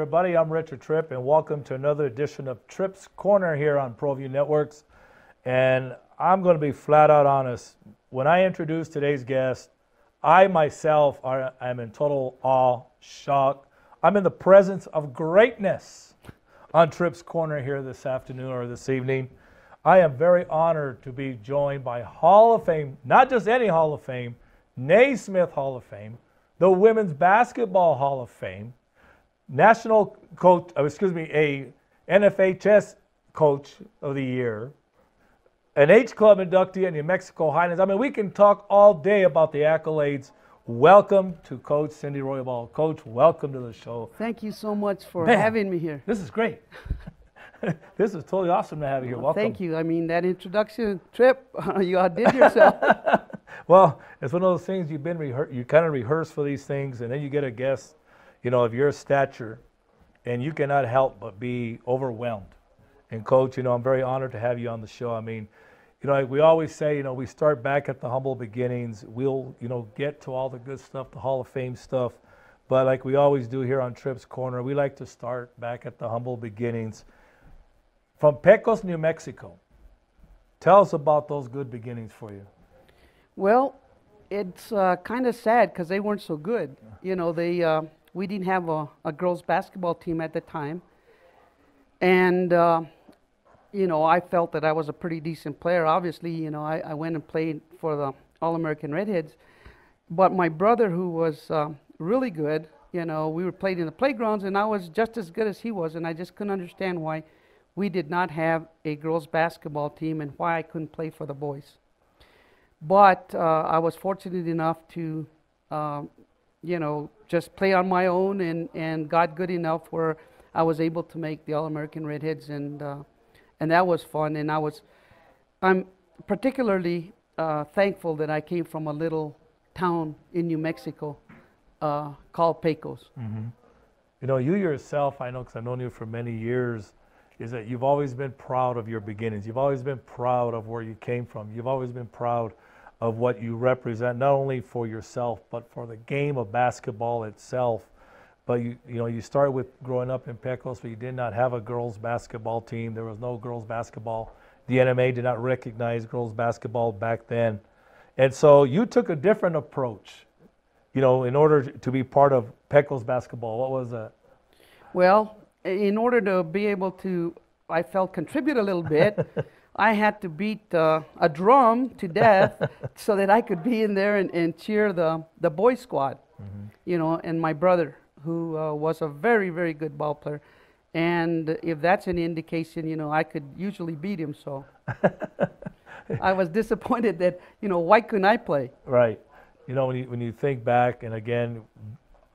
everybody. I'm Richard Tripp, and welcome to another edition of Tripp's Corner here on ProView Networks. And I'm going to be flat out honest. When I introduce today's guest, I myself am in total awe, shock. I'm in the presence of greatness on Tripp's Corner here this afternoon or this evening. I am very honored to be joined by Hall of Fame, not just any Hall of Fame, Naismith Hall of Fame, the Women's Basketball Hall of Fame, National Coach, a NFHS Coach of the Year, an H Club inductee in New Mexico Highlands. I mean, we can talk all day about the accolades. Welcome to Coach Cindy Roybal. Coach, welcome to the show. Thank you so much for having me here. This is great. This is totally awesome to have you here. Welcome. Thank you. I mean, that introduction, Tripp, you outdid yourself. Well, it's one of those things you kind of rehearse for these things, and then you get a guest, of your stature, and you cannot help but be overwhelmed. And Coach, I'm very honored to have you on the show. I mean, like we always say, we start back at the humble beginnings. We'll, get to all the good stuff, the Hall of Fame stuff. But like we always do here on Tripp's Corner, we like to start back at the humble beginnings. From Pecos, New Mexico. Tell us about those good beginnings for you. Well, it's kind of sad because they weren't so good. We didn't have a girls basketball team at the time. And, I felt that I was a pretty decent player. Obviously, I went and played for the All-American Redheads. But my brother, who was really good, we were playing in the playgrounds, and I was just as good as he was, and I just couldn't understand why we did not have a girls basketball team and why I couldn't play for the boys. But I was fortunate enough to, just play on my own and got good enough where I was able to make the All-American Redheads, and that was fun. And I'm particularly thankful that I came from a little town in New Mexico called Pecos. Mm-hmm. You yourself, I know because I've known you for many years, is that you've always been proud of your beginnings. You've always been proud of where you came from. You've always been proud of what you represent, not only for yourself, but for the game of basketball itself. But you started with growing up in Pecos, but you did not have a girls basketball team. There was no girls basketball. The NMA did not recognize girls basketball back then. And so you took a different approach, in order to be part of Pecos basketball. What was that? Well, in order to be able to, I felt, contribute a little bit, I had to beat a drum to death so that I could be in there and cheer the boys squad, and my brother, who was a very, very good ball player. And if that's an indication, I could usually beat him. So I was disappointed that, why couldn't I play? Right. When you think back, and again,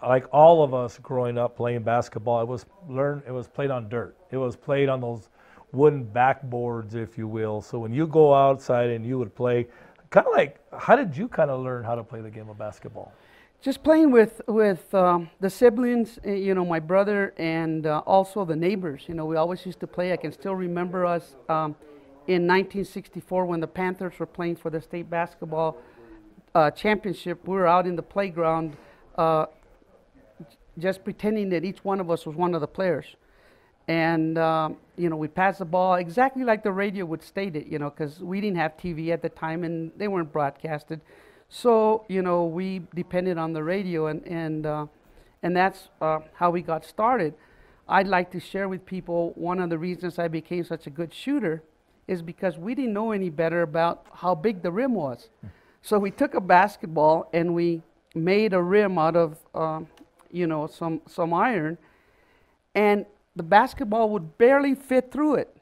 like all of us growing up playing basketball, it was played on dirt. It was played on those wooden backboards, if you will. So when you go outside and you would play, kind of like, how did you kind of learn how to play the game of basketball? Just playing with the siblings, my brother, and also the neighbors. We always used to play. I can still remember us in 1964 when the Panthers were playing for the state basketball championship. We were out in the playground just pretending that each one of us was one of the players. And, we passed the ball exactly like the radio would state it, because we didn't have TV at the time and they weren't broadcasted. So, we depended on the radio, and that's how we got started. I'd like to share with people one of the reasons I became such a good shooter is because we didn't know any better about how big the rim was. So we took a basketball and we made a rim out of, some iron, and the basketball would barely fit through it.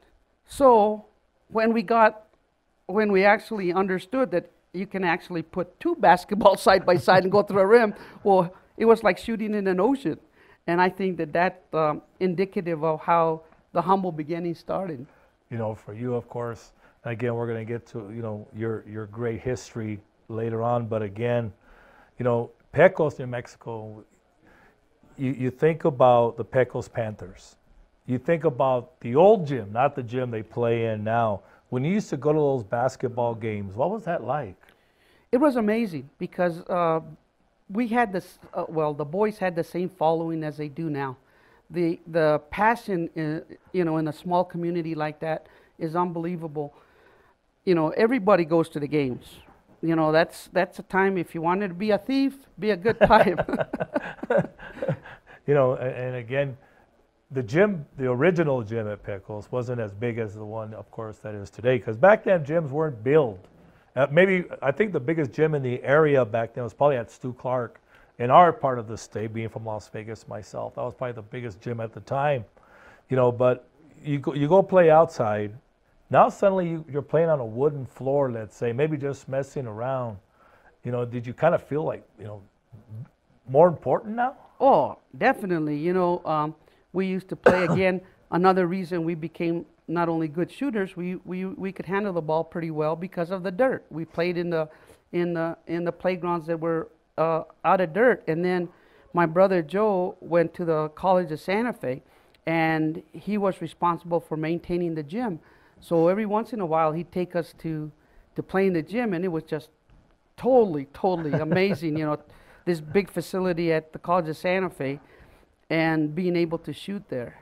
So when we actually understood that you can actually put two basketballs side by side and go through a rim, well, it was like shooting in an ocean. And I think that's indicative of how the humble beginning started. For you, of course, again, we're going to get to, your great history later on. But again, Pecos, New Mexico, you think about the Pecos Panthers. You think about the old gym, not the gym they play in now. When you used to go to those basketball games, what was that like? It was amazing because we had this, the boys had the same following as they do now. the passion, you know, in a small community like that is unbelievable. You know, everybody goes to the games. You know, that's a time, if you wanted to be a thief, be a good time. You know, and again, the gym, the original gym at Pickles wasn't as big as the one, of course, that is today. Because back then, gyms weren't built. Maybe, I think the biggest gym in the area back then was probably at Stu Clark. In our part of the state, being from Las Vegas myself, that was probably the biggest gym at the time. You know, but you go play outside. Now suddenly you're playing on a wooden floor, let's say, maybe just messing around. You know, did you kind of feel like, you know, more important now? Oh, definitely. You know, we used to play again. Another reason we became not only good shooters, we could handle the ball pretty well because of the dirt. We played in the playgrounds that were out of dirt. And then my brother Joe went to the College of Santa Fe, and he was responsible for maintaining the gym. So every once in a while, he'd take us to play in the gym, and it was just totally amazing. You know, this big facility at the College of Santa Fe, and being able to shoot there.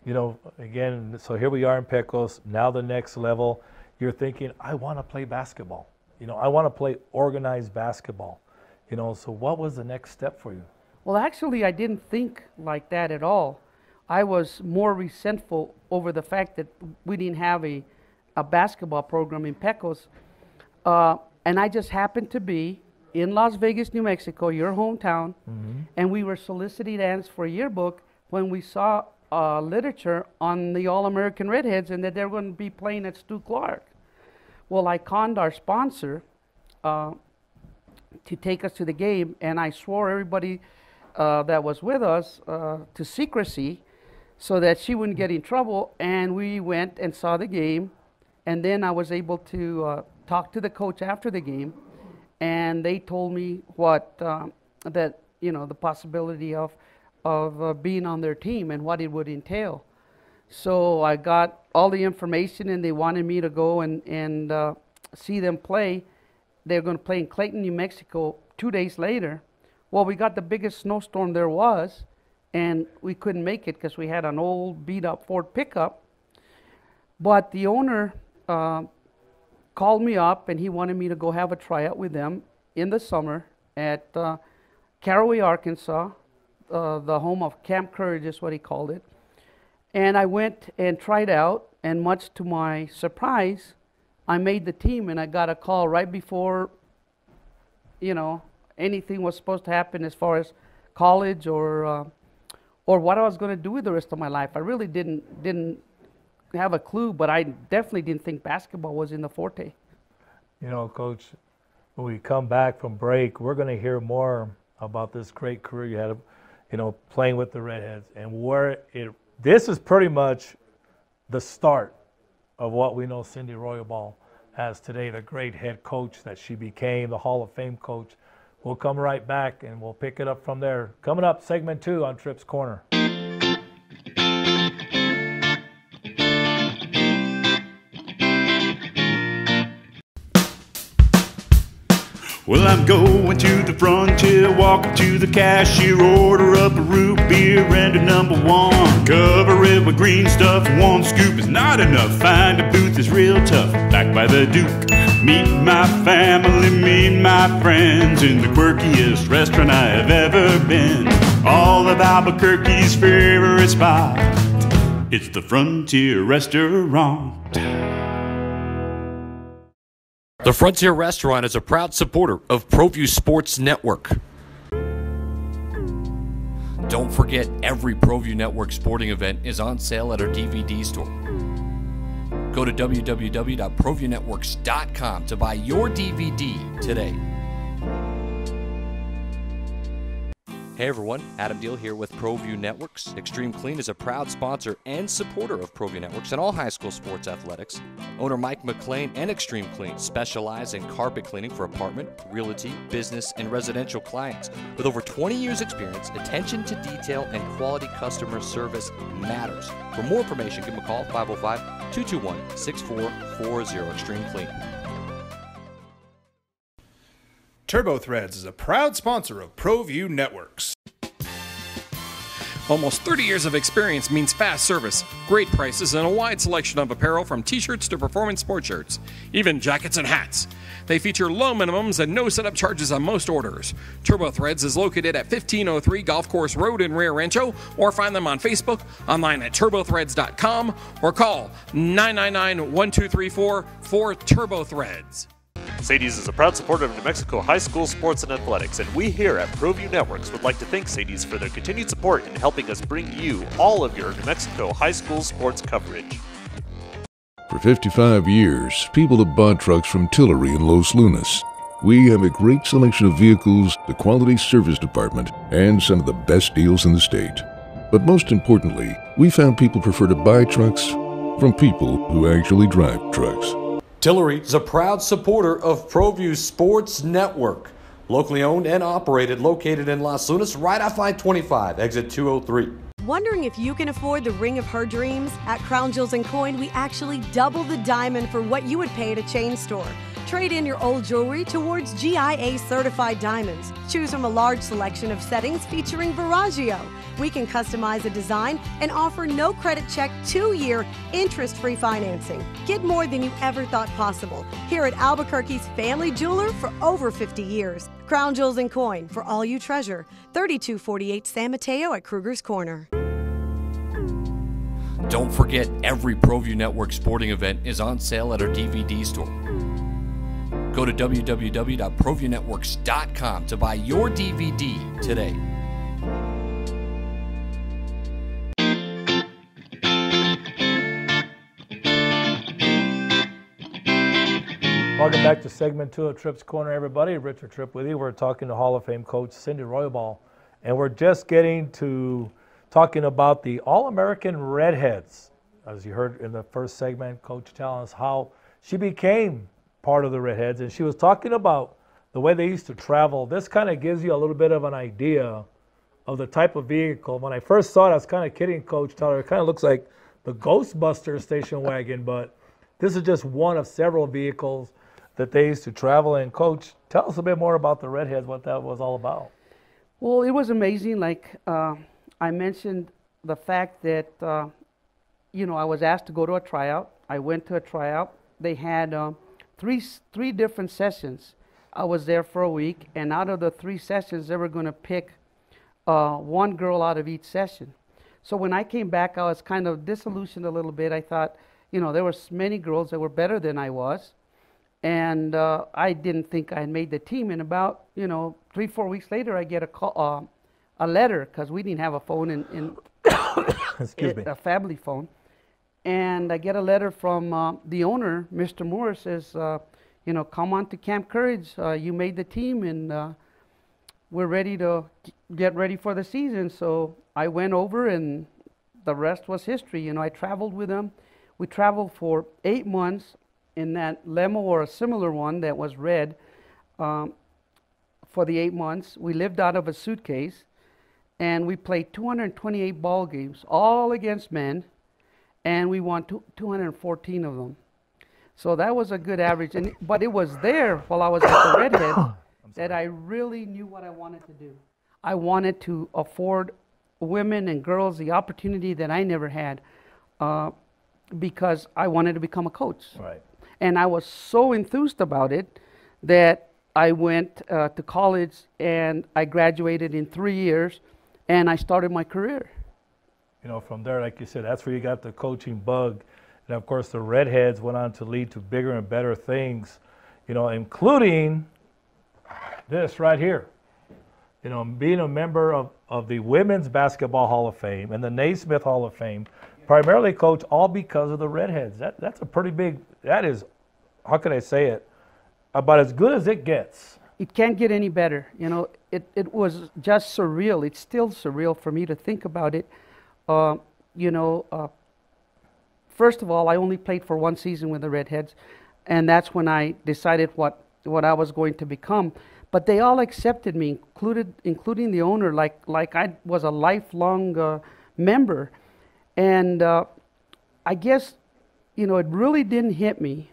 You know, again, so here we are in Pickles. Now the next level, you're thinking, I want to play basketball. You know, I want to play organized basketball. You know, so what was the next step for you? Well, actually, I didn't think like that at all. I was more resentful over the fact that we didn't have a basketball program in Pecos. And I just happened to be in Las Vegas, New Mexico, your hometown, and we were soliciting ads for a yearbook when we saw literature on the All-American Redheads and that they were going to be playing at Stu Clark. Well, I conned our sponsor to take us to the game, and I swore everybody that was with us to secrecy, so that she wouldn't get in trouble. And we went and saw the game, and then I was able to talk to the coach after the game, and they told me what that, you know, the possibility of being on their team and what it would entail. So I got all the information, and they wanted me to go and see them play. They're going to play in Clayton, New Mexico 2 days later. Well, we got the biggest snowstorm there was, and we couldn't make it because we had an old beat-up Ford pickup. But the owner called me up, and he wanted me to go have a tryout with them in the summer at Caraway, Arkansas, the home of Camp Courage is what he called it. And I went and tried out, and much to my surprise, I made the team, and I got a call right before, you know, anything was supposed to happen as far as college or what I was going to do with the rest of my life. I really didn't have a clue, but I definitely didn't think basketball was in the forte. You know, Coach, when we come back from break, we're going to hear more about this great career you had, you know, playing with the Redheads, and this is pretty much the start of what we know Cindy Roybal as today, the great head coach that she became, the Hall of Fame coach. We'll come right back, and we'll pick it up from there. Coming up, segment 2 on Tripp's Corner. Well, I'm going to the frontier, walking to the cashier, order up a root beer and a #1. Cover it with green stuff, one scoop is not enough. Find a booth is real tough, back by the Duke. Meet my family, meet my friends in the quirkiest restaurant I have ever been. All of Albuquerque's favorite spot, it's the Frontier Restaurant. The Frontier Restaurant is a proud supporter of ProView Sports Network. Don't forget, every ProView Network sporting event is on sale at our DVD store. Go to www.proviewNetworks.com to buy your DVD today. Hey everyone, Adam Deal here with ProView Networks. Extreme Clean is a proud sponsor and supporter of ProView Networks and all high school sports athletics. Owner Mike McLean and Extreme Clean specialize in carpet cleaning for apartment, realty, business, and residential clients. With over 20 years experience, attention to detail and quality customer service matters. For more information, give them a call, 505-221-6440, Extreme Clean. Turbo Threads is a proud sponsor of ProView Networks. Almost 30 years of experience means fast service, great prices, and a wide selection of apparel from t-shirts to performance sport shirts, even jackets and hats. They feature low minimums and no setup charges on most orders. Turbo Threads is located at 1503 Golf Course Road in Rio Rancho, or find them on Facebook, online at turbothreads.com, or call 999-1234 for Turbo Threads. Sadie's is a proud supporter of New Mexico high school sports and athletics, and we here at ProView Networks would like to thank Sadie's for their continued support in helping us bring you all of your New Mexico high school sports coverage. For 55 years, people have bought trucks from Tillery in Los Lunas. We have a great selection of vehicles, the quality service department, and some of the best deals in the state. But most importantly, we found people prefer to buy trucks from people who actually drive trucks. Tillery is a proud supporter of ProView Sports Network. Locally owned and operated, located in Las Lunas, right off I-25, exit 203. Wondering if you can afford the ring of her dreams? At Crown Jewels & Coin, we actually double the diamond for what you would pay at a chain store. Trade in your old jewelry towards GIA certified diamonds. Choose from a large selection of settings featuring Veragio. We can customize a design and offer no credit check 2-year interest-free financing. Get more than you ever thought possible here at Albuquerque's family jeweler for over 50 years. Crown Jewels & Coin, for all you treasure. 3248 San Mateo at Kruger's Corner. Don't forget, every ProView Network sporting event is on sale at our DVD store. Go to www.proviewNetworks.com to buy your DVD today. Welcome back to segment 2 of Tripp's Corner, everybody. Richard Tripp with you. We're talking to Hall of Fame coach Cindy Roybal, and we're just getting to talking about the All-American Redheads. As you heard in the first segment, Coach telling us how she became part of the Redheads, and she was talking about the way they used to travel. This kind of gives you a little bit of an idea of the type of vehicle. When I first saw it, I was kind of kidding Coach Tyler. It kind of looks like the Ghostbusters station wagon, but this is just one of several vehicles that they used to travel in. Coach, tell us a bit more about the Redheads, what that was all about. Well, it was amazing. Like I mentioned the fact that, I was asked to go to a tryout. I went to a tryout. They had three different sessions. I was there for a week, and out of the 3 sessions, they were going to pick one girl out of each session. So when I came back, I was kind of disillusioned a little bit. I thought, there were many girls that were better than I was, and I didn't think I had made the team. And about 3-4 weeks later, I get a letter, because we didn't have a phone in Excuse me. A family phone. And I get a letter from the owner, Mr. Moore, says, come on to Camp Courage. You made the team, and we're ready to get ready for the season. So I went over, and the rest was history. I traveled with them. We traveled for 8 months in that limo or a similar one that was red. For the 8 months, we lived out of a suitcase, and we played 228 ball games, all against men. And we won 214 of them. So that was a good average. But it was there while I was at the Redheads that I really knew what I wanted to do. I wanted to afford women and girls the opportunity that I never had because I wanted to become a coach. Right. And I was so enthused about it that I went to college, and I graduated in 3 years, and I started my career. From there, like you said, that's where you got the coaching bug. And, of course, the Redheads went on to lead to bigger and better things, including this right here. Being a member of the Women's Basketball Hall of Fame and the Naismith Hall of Fame, primarily, Coach, all because of the Redheads. That's a pretty big, that is, how can I say it, about as good as it gets. It can't get any better. It was just surreal. It's still surreal for me to think about it. First of all, I only played for 1 season with the Redheads, and that's when I decided what I was going to become. But they all accepted me, including the owner, like I was a lifelong member. And I guess, it really didn't hit me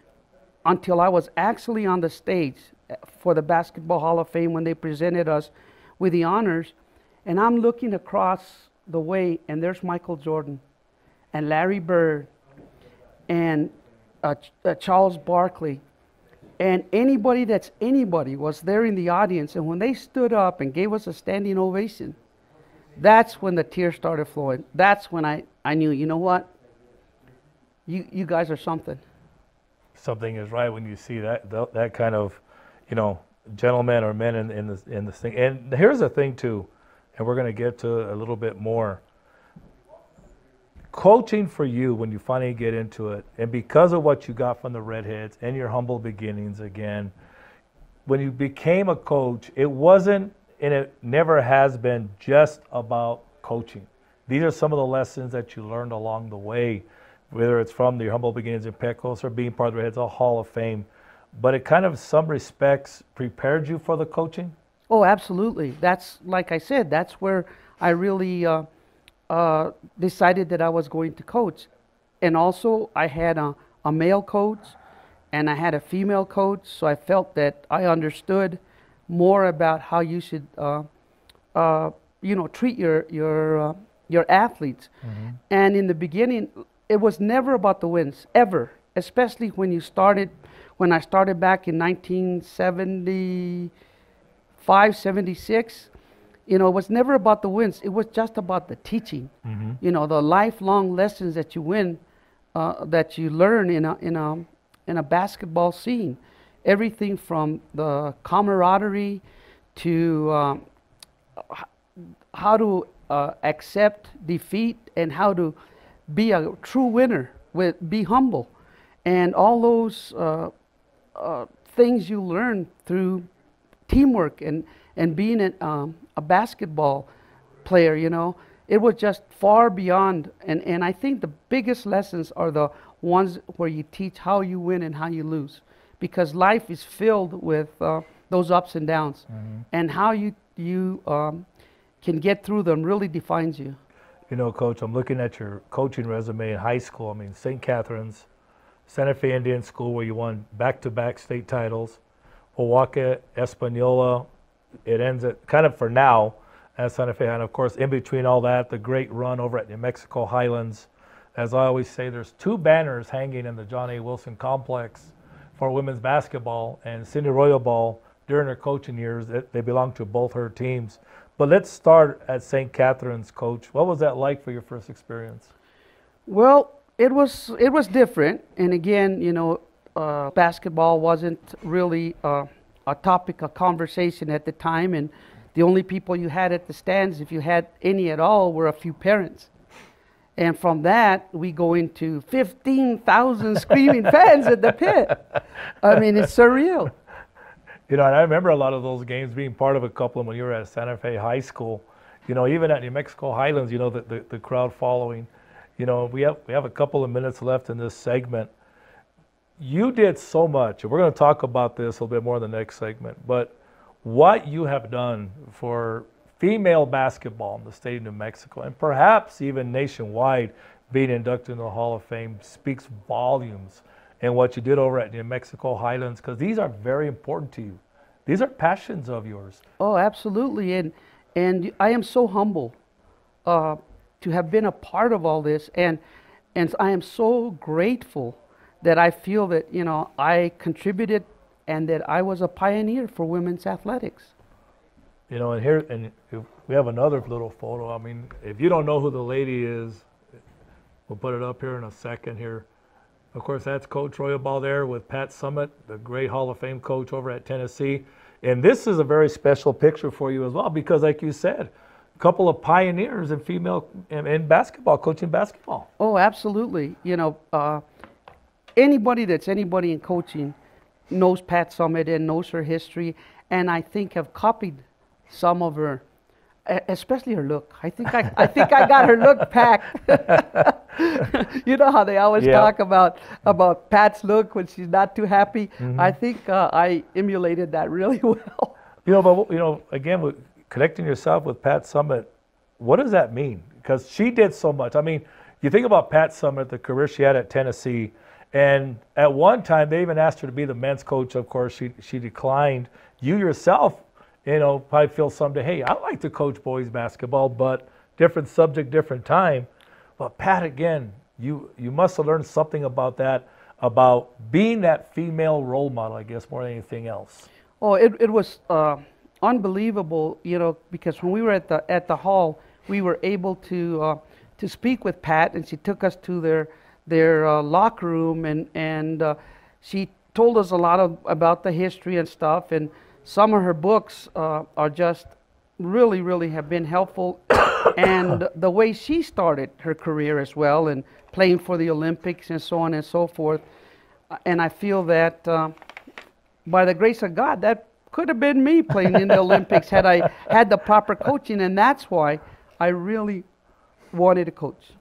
until I was actually on the stage for the Basketball Hall of Fame when they presented us with the honors. And I'm looking across the way, and there's Michael Jordan, and Larry Bird, and Charles Barkley, and anybody that's anybody was there in the audience, and when they stood up and gave us a standing ovation, that's when the tears started flowing. That's when I knew, you know what? You guys are something. Something is right when you see that kind of, you know, gentlemen or men in this thing. And here's the thing too, and we're going to get to a little bit more. Coaching for you, when you finally get into it, and because of what you got from the Redheads and your humble beginnings again, when you became a coach, it wasn't, and it never has been, just about coaching. These are some of the lessons that you learned along the way, whether it's from your humble beginnings in Pecos or being part of the Redheads, a Hall of Fame. But it kind of, in some respects, prepared you for the coaching? Oh, absolutely. That's, like I said, that's where I really decided that I was going to coach. And also, I had a male coach and I had a female coach, so I felt that I understood more about how you should, you know, treat your athletes. Mm-hmm. And in the beginning, it was never about the wins, ever. Especially when I started back in 1975, 76. You know, it was never about the wins. It was just about the teaching. Mm-hmm. You know, the lifelong lessons that you learn in a basketball scene. Everything from the camaraderie to how to accept defeat and how to be a true winner, be humble, and all those things you learn through teamwork and being a basketball player. You know, it was just far beyond. And I think the biggest lessons are the ones where you teach how you win and how you lose, because life is filled with those ups and downs, mm-hmm. and how you can get through them really defines you. You know, Coach, I'm looking at your coaching resume in high school. I mean, St. Catherine's, Santa Fe Indian School, where you won back-to-back state titles, Oaxaca, Española. It ends at, kind of for now, at Santa Fe. And, of course, in between all that, the great run over at New Mexico Highlands. As I always say, there's two banners hanging in the John A. Wilson complex for women's basketball, and Cindy Roybal, during her coaching years, they belong to both her teams. But let's start at St. Catherine's, Coach. What was that like for your first experience? Well, it was different. And again, you know, basketball wasn't really a topic of conversation at the time. And the only people you had at the stands, if you had any at all, were a few parents. And from that, we go into 15,000 screaming fans at the pit. I mean, it's surreal. You know, and I remember a lot of those games, being part of a couple of them when you were at Santa Fe High School. You know, even at New Mexico Highlands, you know, the crowd following. You know, we have a couple of minutes left in this segment. You did so much, and we're going to talk about this a little bit more in the next segment, but what you have done for female basketball in the state of New Mexico, and perhaps even nationwide, being inducted into the Hall of Fame, speaks volumes. And what you did over at New Mexico Highlands, because these are very important to you. These are passions of yours. Oh, absolutely. And I am so humble to have been a part of all this. And I am so grateful that I feel that, you know, I contributed and that I was a pioneer for women's athletics. You know, and we have another little photo. I mean, if you don't know who the lady is, we'll put it up here in a second here. Of course, that's Coach Roybal there with Pat Summitt, the great Hall of Fame coach over at Tennessee. And this is a very special picture for you as well, because like you said, a couple of pioneers in female in basketball, coaching basketball. Oh, absolutely. You know, anybody that's anybody in coaching knows Pat Summitt and knows her history, and I think have copied some of her, especially her look. I think I got her look packed. You know how they always talk about Pat's look when she's not too happy. Mm-hmm. I think I emulated that really well. You know, but you know, again, with connecting yourself with Pat Summitt, what does that mean? Because she did so much. I mean, you think about Pat Summitt, the career she had at Tennessee, and at one time they even asked her to be the men's coach. Of course, she declined. You yourself, you know, probably feel someday, hey, I'd like to coach boys basketball, but different subject, different time. But Pat, again, you must have learned something about that, about being that female role model, I guess, more than anything else. Oh, it was unbelievable, you know, because when we were at the hall, we were able to speak with Pat, and she took us to their locker room, and she told us a lot about the history and stuff, and some of her books are just really have been helpful, and the way she started her career as well, and playing for the Olympics and so on and so forth, and I feel that by the grace of God, that could have been me playing in the Olympics had I had the proper coaching, and that's why I really wanted to coach.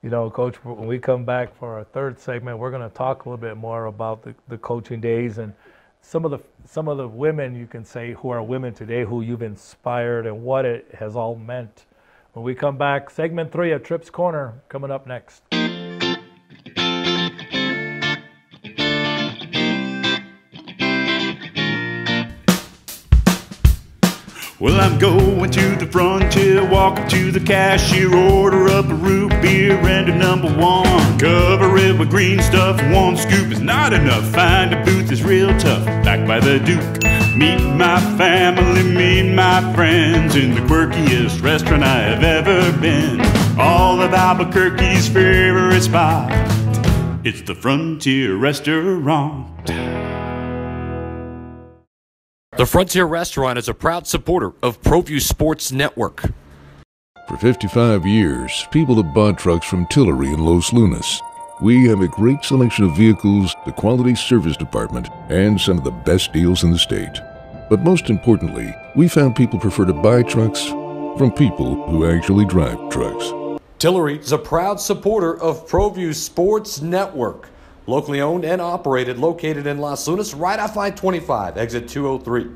You know, Coach, when we come back for our third segment, we're going to talk a little bit more about the coaching days and some of the women, you can say, who are women today, who you've inspired, and what it has all meant. When we come back, segment 3 of Tripp's Corner coming up next. Well, I'm going to the frontier, walking to the cashier, order up a root beer and a number 1. Cover it with green stuff, 1 scoop is not enough. Find a booth is real tough, back by the Duke. Meet my family, meet my friends in the quirkiest restaurant I have ever been. All of Albuquerque's favorite spot, it's the Frontier Restaurant. The Frontier Restaurant is a proud supporter of ProView Sports Network. For 55 years, people have bought trucks from Tillery in Los Lunas. We have a great selection of vehicles, the quality service department, and some of the best deals in the state. But most importantly, we found people prefer to buy trucks from people who actually drive trucks. Tillery is a proud supporter of ProView Sports Network. Locally owned and operated, located in Las Lunas, right off I-25, exit 203.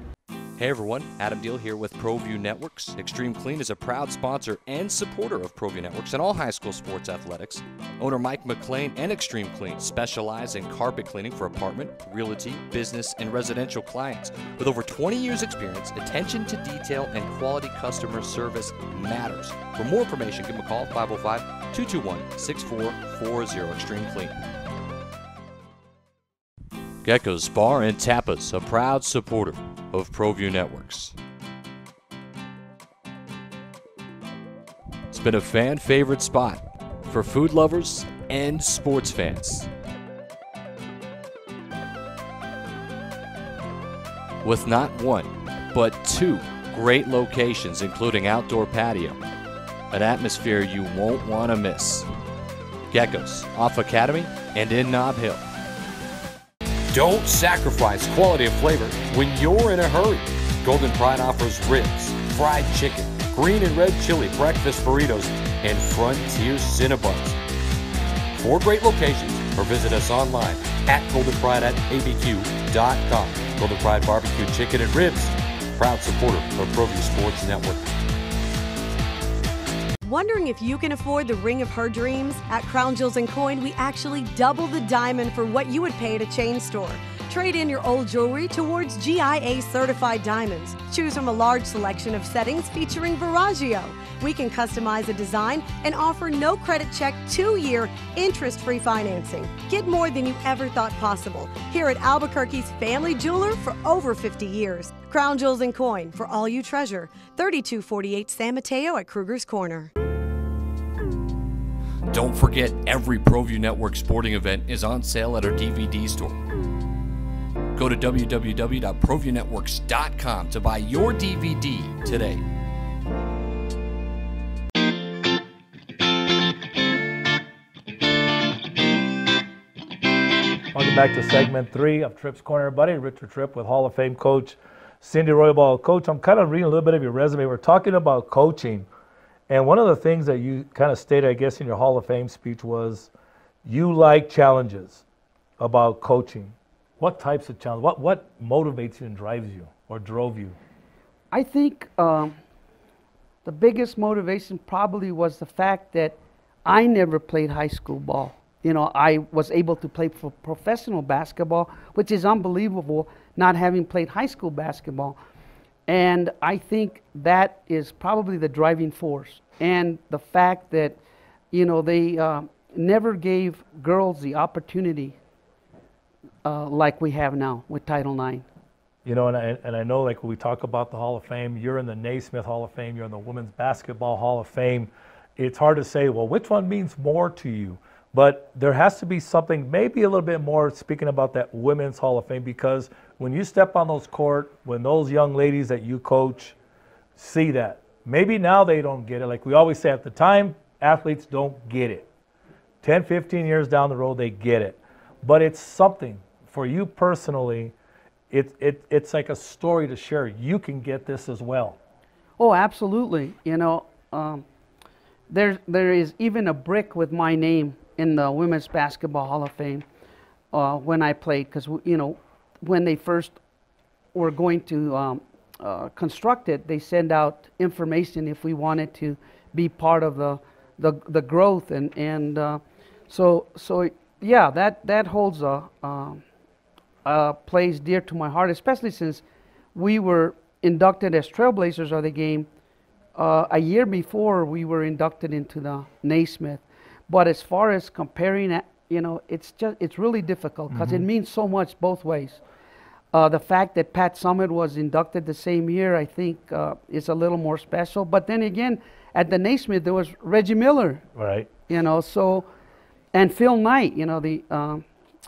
Hey everyone, Adam Deal here with ProView Networks. Extreme Clean is a proud sponsor and supporter of ProView Networks and all high school sports athletics. Owner Mike McLean and Extreme Clean specialize in carpet cleaning for apartment, realty, business, and residential clients. With over 20 years experience, attention to detail and quality customer service matters. For more information, give them a call, 505-221-6440, Extreme Clean. Gecko's Bar and Tapas, a proud supporter of ProView Networks. It's been a fan-favorite spot for food lovers and sports fans. With not 1, but 2 great locations, including outdoor patio, an atmosphere you won't want to miss. Gecko's, off Academy and in Nob Hill. Don't sacrifice quality and flavor when you're in a hurry. Golden Pride offers ribs, fried chicken, green and red chili breakfast burritos, and Frontier Cinnabons. 4 great locations, or visit us online at goldenpride@abq.com. Golden Pride Barbecue Chicken and Ribs, proud supporter of ProView Sports Network. Wondering if you can afford the ring of her dreams? At Crown Jewels & Coin, we actually double the diamond for what you would pay at a chain store. Trade in your old jewelry towards GIA certified diamonds. Choose from a large selection of settings featuring Veragio. We can customize a design and offer no credit check 2-year interest-free financing. Get more than you ever thought possible here at Albuquerque's family jeweler for over 50 years. Crown Jewels & Coin, for all you treasure. 3248 San Mateo at Kruger's Corner. Don't forget, every ProView Network sporting event is on sale at our DVD store. Go to www.proviewNetworks.com to buy your DVD today. Welcome back to segment 3 of Tripp's Corner, everybody. Richard Tripp with Hall of Fame coach Cindy Roybal. Coach, I'm kind of reading a little bit of your resume. We're talking about coaching. And one of the things that you kind of stated, I guess, in your Hall of Fame speech was you like challenges about coaching. What types of challenges? What motivates you and drives you or drove you? I think the biggest motivation probably was the fact that I never played high school ball. You know, I was able to play for professional basketball, which is unbelievable, not having played high school basketball. And I think that is probably the driving force. And the fact that, you know, they never gave girls the opportunity like we have now with Title IX. You know, and I know, like, when we talk about the Hall of Fame, you're in the Naismith Hall of Fame, you're in the Women's Basketball Hall of Fame. It's hard to say, well, which one means more to you? But there has to be something, maybe a little bit more, speaking about that Women's Hall of Fame, because when you step on those court, when those young ladies that you coach see that, maybe now they don't get it. Like we always say, at the time, athletes don't get it. 10, 15 years down the road, they get it. But it's something for you personally. It's like a story to share. You can get this as well. Oh, absolutely. You know, there is even a brick with my name in the Women's Basketball Hall of Fame when I played, because, you know, when they first were going to construct it, they send out information if we wanted to be part of the growth, and so yeah, that holds a place dear to my heart, especially since we were inducted as Trailblazers of the game a year before we were inducted into the Naismith. But as far as comparing, you know, it's really difficult because it means so much both ways. The fact that Pat Summitt was inducted the same year, I think, is a little more special. But then again, at the Naismith, there was Reggie Miller. Right. You know, so, and Phil Knight, you know,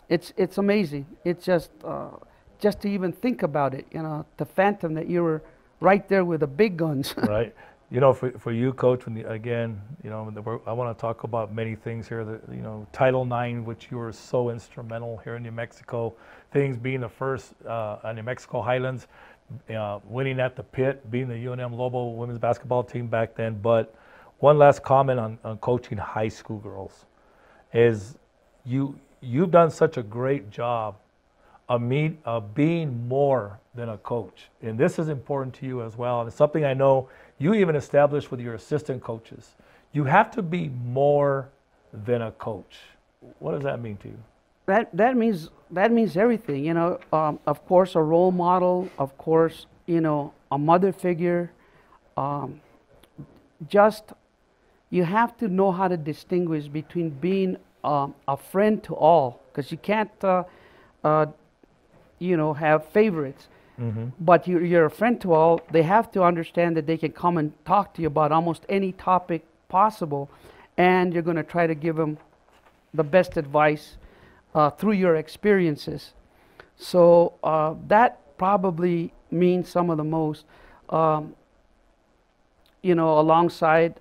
it's amazing. It's just to even think about it, you know, the phantom that you were right there with the big guns. Right. You know, for you, Coach, again, you know, I want to talk about many things here. You know, Title IX, which you were so instrumental here in New Mexico, things being the first New Mexico Highlands, winning at the pit, being the UNM Lobo women's basketball team back then. But one last comment on coaching high school girls is you've done such a great job of being more than a coach. And this is important to you as well. And it's something I know you even established with your assistant coaches. You have to be more than a coach. What does that mean to you? That means everything. You know, of course, a role model. Of course, you know, a mother figure. Just you have to know how to distinguish between being a friend to all, because you can't, you know, have favorites. But you're a friend to all. They have to understand that they can come and talk to you about almost any topic possible, and you're going to try to give them the best advice through your experiences. So that probably means some of the most, you know, alongside,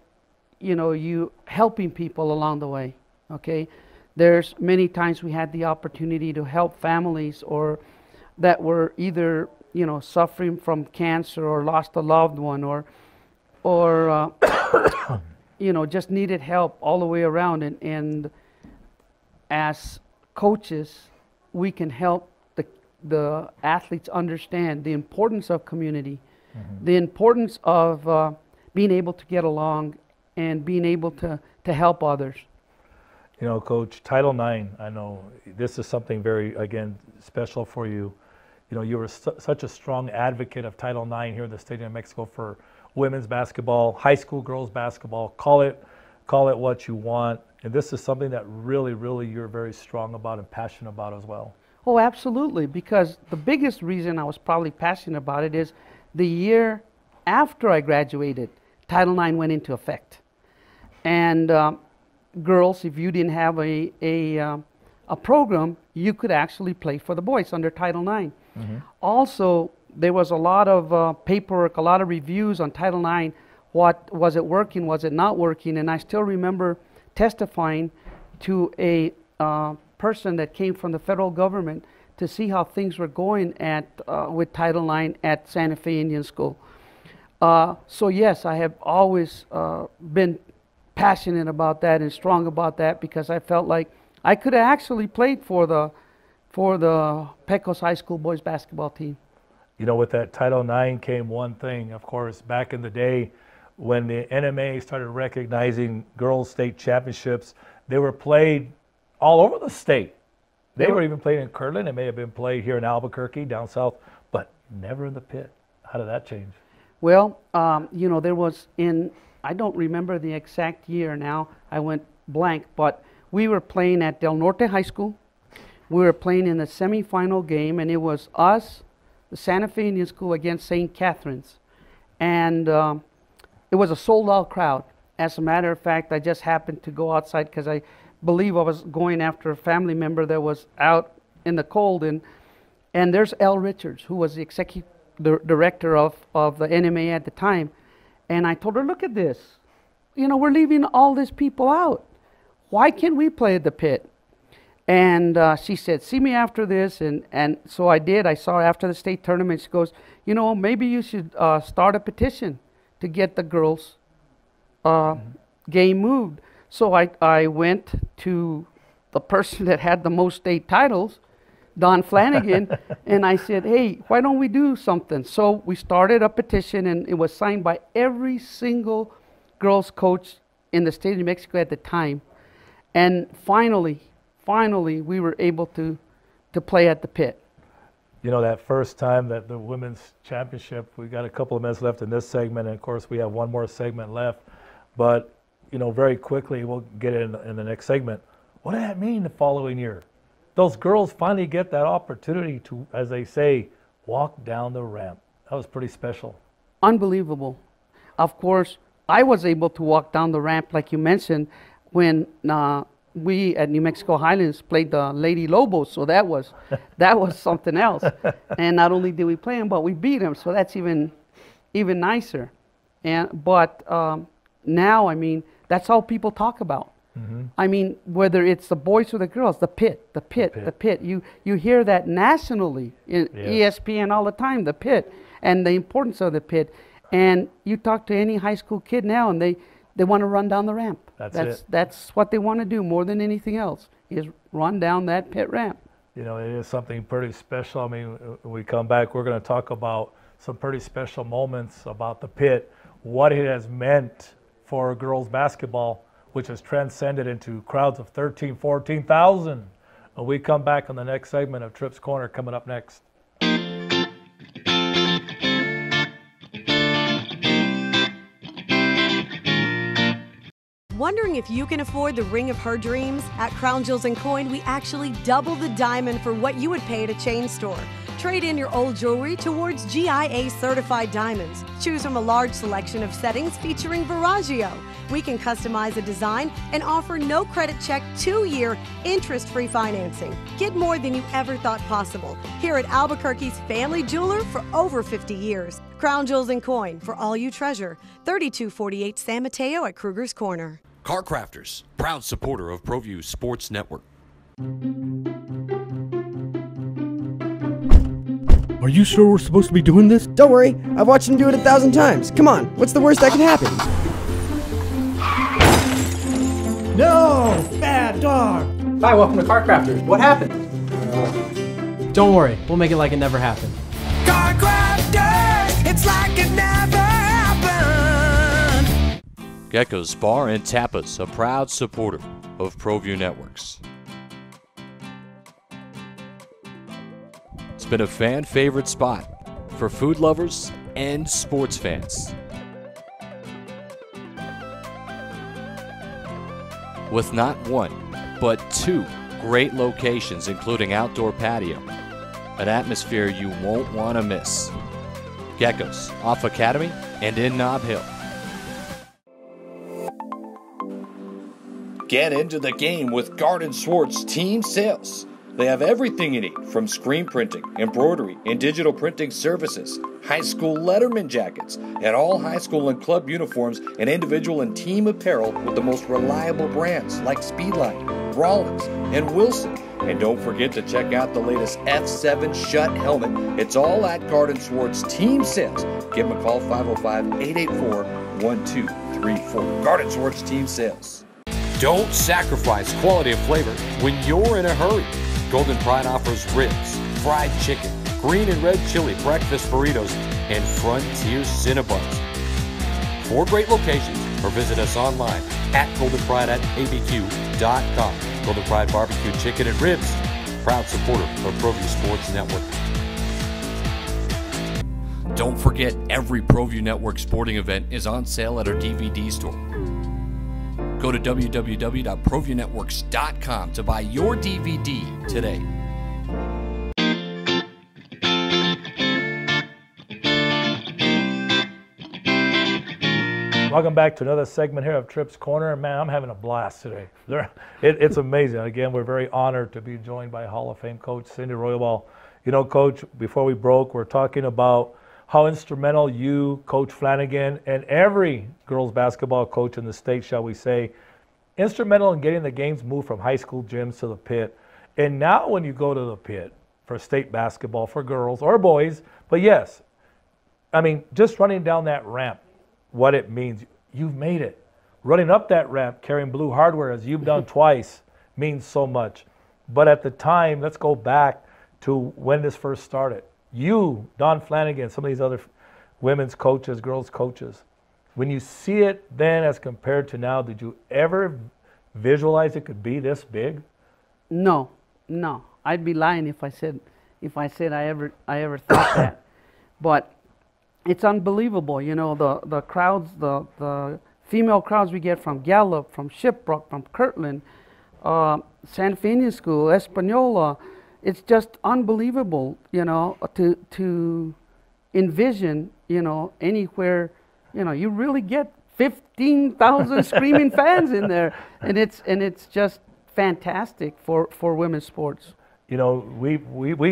you know, you helping people along the way, okay? There's many times we had the opportunity to help families or that were either, you know, suffering from cancer or lost a loved one or you know, just needed help all the way around. And as coaches, we can help the athletes understand the importance of community, the importance of being able to get along and being able to help others. You know, Coach, Title IX, I know this is something very, again, special for you. You know, you were such a strong advocate of Title IX here in the state of New Mexico for women's basketball, high school girls basketball, call it what you want. And this is something that really, really you're very strong about and passionate about as well. Oh, absolutely, because the biggest reason I was probably passionate about it is the year after I graduated, Title IX went into effect. And girls, if you didn't have a program, you could actually play for the boys under Title IX. Also, there was a lot of paperwork, a lot of reviews on Title IX. What was it working? Was it not working? And I still remember testifying to a person that came from the federal government to see how things were going at with Title IX at Santa Fe Indian School. So yes, I have always been passionate about that and strong about that, because I felt like I could have actually played for the Pecos High School boys basketball team. You know, with that Title IX came one thing, of course, back in the day when the NMA started recognizing girls' state championships, they were played all over the state. They were even played in Kirtland. It may have been played here in Albuquerque, down south, but never in the pit. How did that change? Well, you know, there was I don't remember the exact year now, I went blank, but we were playing at Del Norte High School. We were playing in the semifinal game, and it was us, the Santa Fe Indian School, against St. Catherine's. And it was a sold-out crowd. As a matter of fact, I just happened to go outside because I believe I was going after a family member that was out in the cold. And there's L. Richards, who was the executive director of the NMA at the time. And I told her, look at this. You know, we're leaving all these people out. Why can't we play at the pit? And she said, see me after this. And so I did. I saw her after the state tournament. She goes, you know, maybe you should start a petition to get the girls' game moved. So I went to the person that had the most state titles, Don Flanagan, and I said, hey, why don't we do something? So we started a petition, and it was signed by every single girls' coach in the state of New Mexico at the time. And finally, we were able to play at the pit. You know, that first time that the women's championship, we got a couple of minutes left in this segment, and of course we have one more segment left. But, you know, very quickly, we'll get it in the next segment. What did that mean the following year? Those girls finally get that opportunity to, as they say, walk down the ramp. That was pretty special. Unbelievable. Of course, I was able to walk down the ramp, like you mentioned, when we at New Mexico Highlands played the Lady Lobos, so that was something else. And not only did we play them, but we beat them, so that's even nicer. But now, I mean, that's all people talk about. Mm-hmm. I mean, whether it's the boys or the girls, the pit. You hear that nationally in ESPN all the time, the pit, and the importance of the pit. And you talk to any high school kid now, and they want to run down the ramp. That's what they want to do more than anything else, is run down that pit ramp. You know, it is something pretty special. I mean, when we come back, we're going to talk about some pretty special moments about the pit, what it has meant for girls basketball, which has transcended into crowds of 13,000, 14,000. When we come back on the next segment of Tripp's Corner, coming up next. Wondering if you can afford the ring of her dreams? At Crown Jewels and Coin, we actually double the diamond for what you would pay at a chain store. Trade in your old jewelry towards GIA certified diamonds. Choose from a large selection of settings featuring Veragio. We can customize a design and offer no credit check 2-year interest-free financing. Get more than you ever thought possible here at Albuquerque's family jeweler for over 50 years. Crown Jewels and Coin, for all you treasure. 3248 San Mateo at Kruger's Corner. Car Crafters, proud supporter of ProView Sports Network. Are you sure we're supposed to be doing this? Don't worry, I've watched him do it 1,000 times. Come on, what's the worst that could happen? No! Bad dog! Hi, welcome to Car Crafters. What happened? Don't worry, we'll make it like it never happened. Car Crafters! It's like it never happened! Gecko's Bar and Tapas, a proud supporter of ProView Networks. It's been a fan favorite spot for food lovers and sports fans. With not one, but 2 great locations, including outdoor patio, an atmosphere you won't want to miss. Gecko's, off Academy and in Nob Hill. Get into the game with Garden Swartz Team Sales. They have everything you need, from screen printing, embroidery, and digital printing services, high school letterman jackets, and all high school and club uniforms, and individual and team apparel with the most reliable brands like Speedline, Rollins, and Wilson. And don't forget to check out the latest F7 Shut helmet. It's all at Garden Swartz Team Sales. Give them a call, 505-884-1234. Garden Swartz Team Sales. Don't sacrifice quality of flavor when you're in a hurry. Golden Pride offers ribs, fried chicken, green and red chili breakfast burritos, and Frontier Cinnabons. 4 great locations, or visit us online at goldenpride@abq.com. Golden Pride Barbecue Chicken and Ribs, proud supporter of ProView Sports Network. Don't forget, every ProView Network sporting event is on sale at our DVD store. Go to www.proviewNetworks.com to buy your DVD today. Welcome back to another segment here of Tripp's Corner. Man, I'm having a blast today. It's amazing. Again, we're very honored to be joined by Hall of Fame coach Cindy Roybal. You know, Coach, before we broke, we're talking about how instrumental you, Coach Flanagan, and every girls basketball coach in the state, shall we say, instrumental in getting the games moved from high school gyms to the pit. And now when you go to the pit for state basketball for girls or boys, but yes, I mean, just running down that ramp, what it means. You've made it. Running up that ramp carrying blue hardware, as you've done twice, means so much. But at the time, let's go back to when this first started. You, Don Flanagan, some of these other women's coaches, girls coaches, when you see it then as compared to now, did you ever visualize it could be this big? No. I'd be lying if I said I ever thought that. But it's unbelievable, you know, the crowds, the female crowds we get from Gallup, from Shiprock, from Kirtland, Santa Fe Indian School, Espanola. It's just unbelievable, you know, to envision, you know, anywhere, you know, you really get 15,000 screaming fans in there, and it's just fantastic for women's sports. You know, we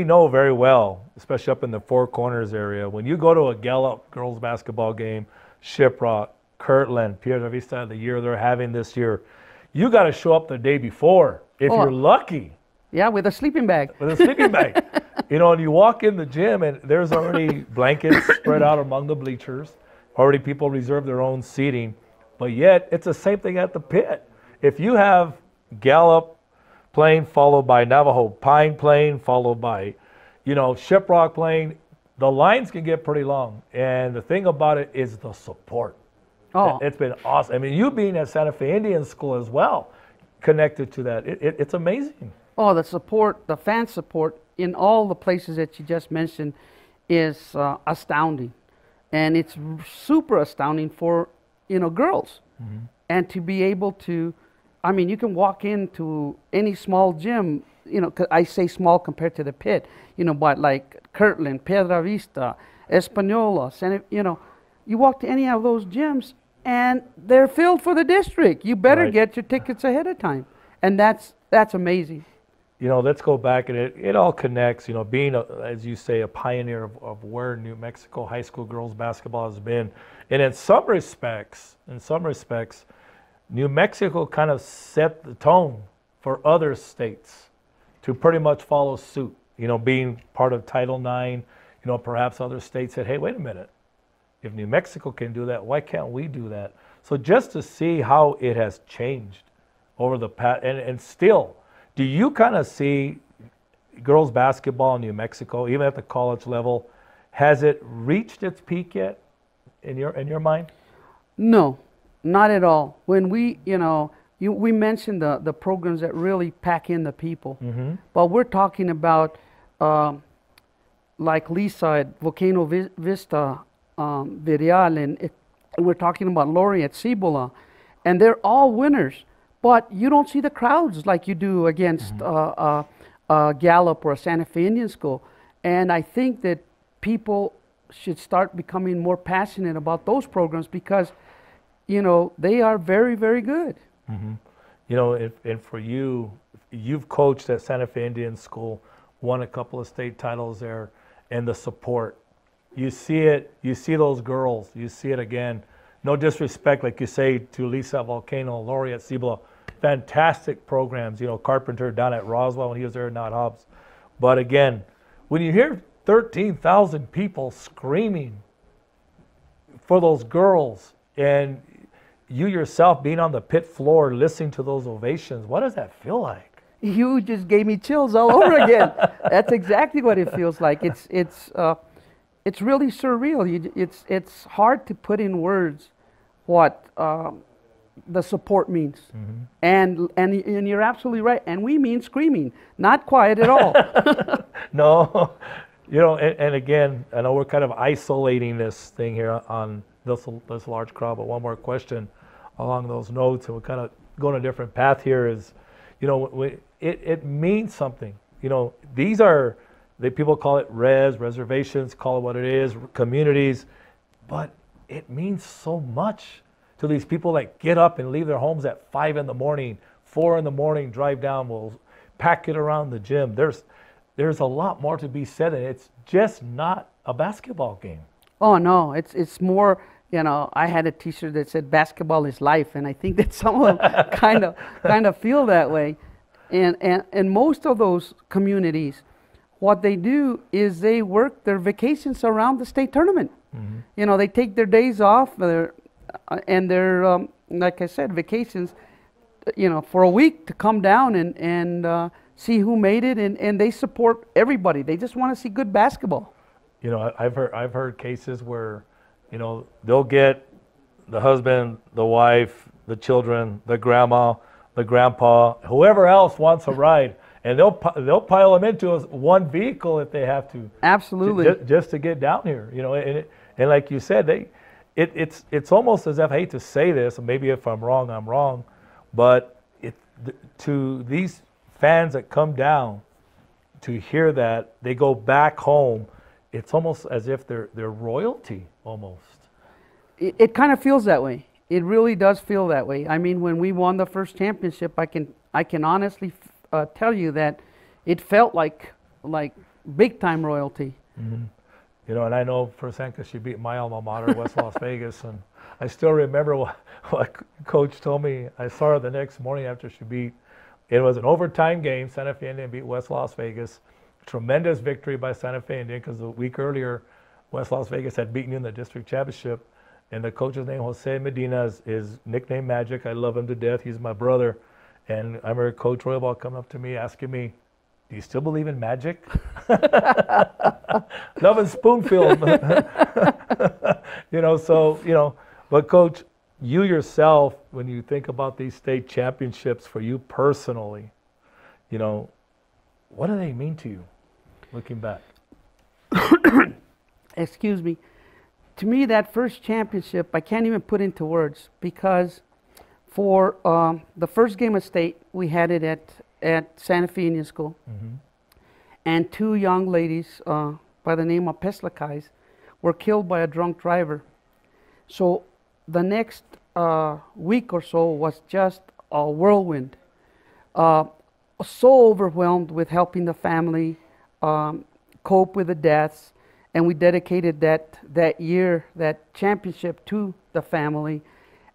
know very well, especially up in the Four Corners area, when you go to a Gallup girls basketball game, Shiprock, Kirtland, Piedra Vista, the year they're having this year, you got to show up the day before if you're lucky. Yeah, with a sleeping bag. With a sleeping bag. You know, and you walk in the gym and there's already blankets spread out among the bleachers. Already people reserve their own seating. But yet, it's the same thing at the pit. If you have Gallup playing, followed by Navajo Pine playing, followed by, you know, Shiprock playing, the lines can get pretty long. And the thing about it is the support. Oh. It's been awesome. I mean, you being at Santa Fe Indian School as well, connected to that. It's amazing. Oh, the support, the fan support in all the places that you just mentioned is astounding. And it's super astounding for, you know, girls. Mm-hmm. And to be able to, I mean, you can walk into any small gym, you know, I say small compared to the pit, you know, but like Kirtland, Piedra Vista, Espanola, you know, you walk to any of those gyms and they're filled for the district. You better get your tickets ahead of time. And that's amazing. You know, let's go back, and it all connects, you know, being, as you say, a pioneer of where New Mexico high school girls basketball has been. And in some respects, New Mexico kind of set the tone for other states to pretty much follow suit, you know, being part of Title IX. You know, perhaps other states said, hey, wait a minute. If New Mexico can do that, why can't we do that? So just to see how it has changed over the past, and still, do you kind of see girls basketball in New Mexico, even at the college level, has it reached its peak yet in your mind? No, not at all. When we, you know, we mentioned the programs that really pack in the people, mm-hmm. but we're talking about like Leaside, Volcano Vista, Virial, and we're talking about Lori at Cibola, and they're all winners. But you don't see the crowds like you do against mm-hmm. Gallup or a Santa Fe Indian School. And I think that people should start becoming more passionate about those programs because, you know, they are very, very good. Mm-hmm. You know, and for you, you've coached at Santa Fe Indian School, won a couple of state titles there, and the support. You see it, you see those girls, you see it again. No disrespect, like you say, to Lisa Volcano, Lori at Cibola. Fantastic programs, you know, Carpenter down at Roswell when he was there, not Hobbs. But again, when you hear 13,000 people screaming for those girls and you yourself being on the pit floor listening to those ovations, what does that feel like? You just gave me chills all over again. That's exactly what it feels like. It's really surreal. It's hard to put in words what the support means. Mm-hmm. And you're absolutely right. And we mean screaming, not quiet at all. No, You know, and again, I know we're kind of isolating this thing here on this large crowd, but one more question along those notes, and we're kind of going a different path here is, you know, it means something. You know, these are, people call it reservations, call it what it is, communities, but it means so much to these people that get up and leave their homes at 5 in the morning, 4 in the morning, drive down, we'll pack it around the gym. There's a lot more to be said, and it's just not a basketball game. Oh no, it's more. You know, I had a T-shirt that said "Basketball is life," and I think that some of them kind of feel that way. And most of those communities, what they do is they work their vacations around the state tournament. Mm-hmm. You know, they take their days off, and their like I said, vacations. You know, for a week to come down and see who made it, and they support everybody. They just want to see good basketball. You know, I've heard cases where, you know, they'll get the husband, the wife, the children, the grandma, the grandpa, whoever else wants a ride, and they'll pile them into one vehicle if they have to. Absolutely. Just to get down here, you know, and like you said, it's almost as if, I hate to say this, and maybe if I'm wrong, I'm wrong, but to these fans that come down to hear that, they go back home, it's almost as if they're royalty, almost. It kind of feels that way. It really does feel that way. I mean, when we won the first championship, I can honestly tell you that it felt like big time royalty. Mm-hmm. You know, and I know firsthand because she beat my alma mater, West Las Vegas, and I still remember what Coach told me. I saw her the next morning after she beat. It was an overtime game. Santa Fe Indian beat West Las Vegas. Tremendous victory by Santa Fe Indian because a week earlier, West Las Vegas had beaten you in the district championship. And the coach's name, Jose Medina, is nicknamed Magic. I love him to death. He's my brother. And I remember Coach Roybal coming up to me asking me, "Do you still believe in magic?" Love and Spoonfield. You know, so, you know, but Coach, you yourself, when you think about these state championships for you personally, you know, what do they mean to you, looking back? Excuse me. To me, that first championship, I can't even put into words, because for the first game of state, we had it at Santa Fe Indian School. Mm-hmm. And 2 young ladies by the name of Peslakais were killed by a drunk driver. So the next week or so was just a whirlwind. So overwhelmed with helping the family cope with the deaths. And we dedicated that year, that championship, to the family.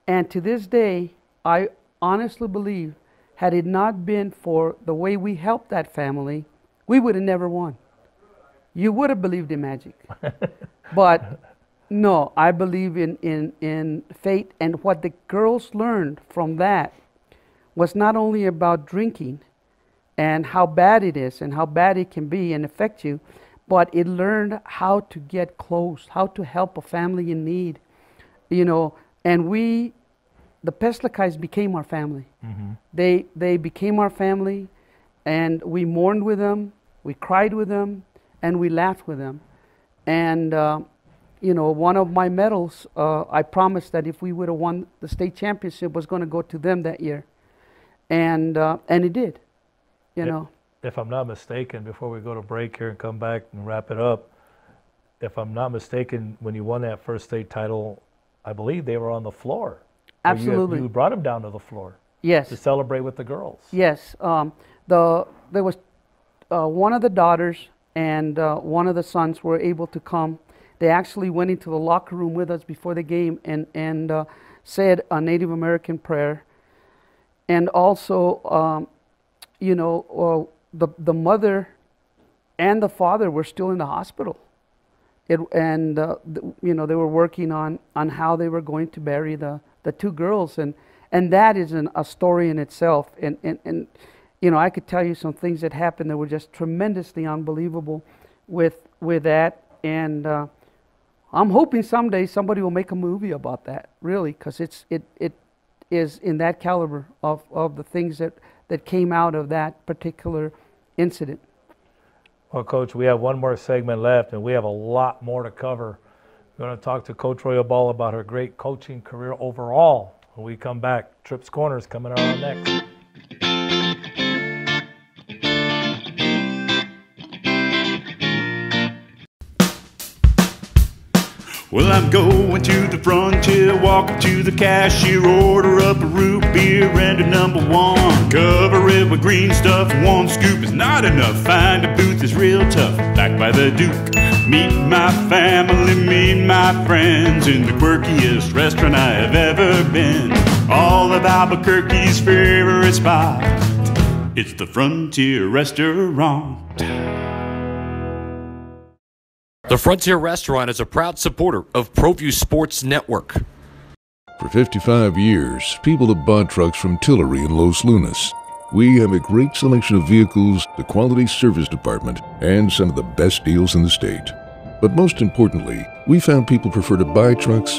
And to this day, I honestly believe, had it not been for the way we helped that family, we would have never won. You would have believed in magic. But no, I believe in fate. And what the girls learned from that was not only about drinking and how bad it is and how bad it can be and affect you, but it learned how to get close, how to help a family in need, you know. And the Peslakais became our family. Mm-hmm. They became our family, and we mourned with them, we cried with them, and we laughed with them. And you know, one of my medals, I promised that if we would have won the state championship, was going to go to them that year, and it did, you know. If I'm not mistaken, before we go to break here and come back and wrap it up, if I'm not mistaken, when you won that first state title, I believe they were on the floor. Absolutely. You brought them down to the floor. Yes. To celebrate with the girls. Yes. There was one of the daughters and one of the sons were able to come. They actually went into the locker room with us before the game and said a Native American prayer. And also, you know, the mother and the father were still in the hospital. You know, they were working on how they were going to bury the 2 girls, and that is a story in itself. And you know, I could tell you some things that happened that were just tremendously unbelievable with that. And I'm hoping someday somebody will make a movie about that, really, because it is in that caliber of the things that came out of that particular incident. Well, Coach, we have one more segment left, and we have a lot more to cover. We're going to talk to Coach Roybal about her great coaching career overall. When we come back, Tripp's Corner is coming on next. Well, I'm going to the frontier, walking to the cashier, order up a root beer and a number one. Cover it with green stuff, one scoop is not enough. Find a booth is real tough, back by the Duke. Meet my family, meet my friends in the quirkiest restaurant I have ever been. All of Albuquerque's favorite spot, it's the Frontier Restaurant. The Frontier Restaurant is a proud supporter of ProView Sports Network. For 55 years, people have bought trucks from Tillery in Los Lunas. We have a great selection of vehicles, the quality service department, and some of the best deals in the state. But most importantly, we found people prefer to buy trucks